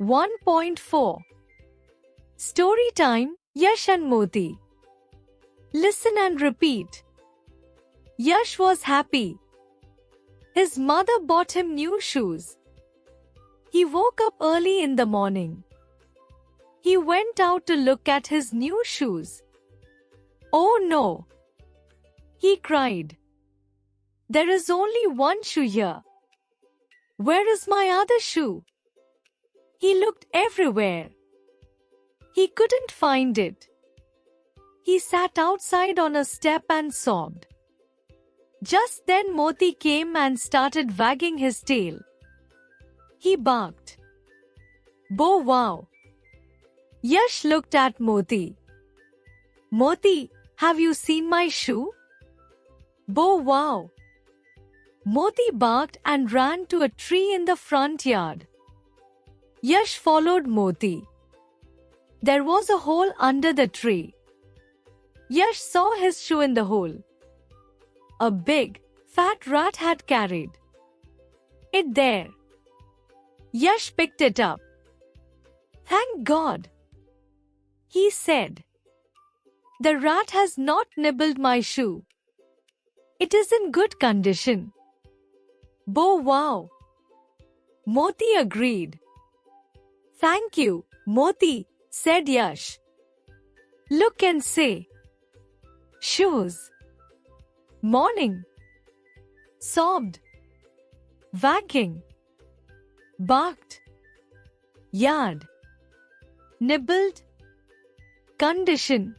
1.4 Story time, Yash and Moti. Listen and repeat. Yash was happy. His mother bought him new shoes. He woke up early in the morning. He went out to look at his new shoes. Oh no! He cried. There is only one shoe here. Where is my other shoe? He looked everywhere. He couldn't find it. He sat outside on a step and sobbed. Just then Moti came and started wagging his tail. He barked. Bow wow! Yash looked at Moti. Moti, have you seen my shoe? Bow wow! Moti barked and ran to a tree in the front yard. Yash followed Moti. There was a hole under the tree. Yash saw his shoe in the hole. A big, fat rat had carried it there. Yash picked it up. Thank God, he said. The rat has not nibbled my shoe. It is in good condition. Bow wow! Moti agreed. Thank you, Moti, said Yash. Look and say. Shoes. Morning. Sobbed. Wagging. Barked. Yard. Nibbled. Condition.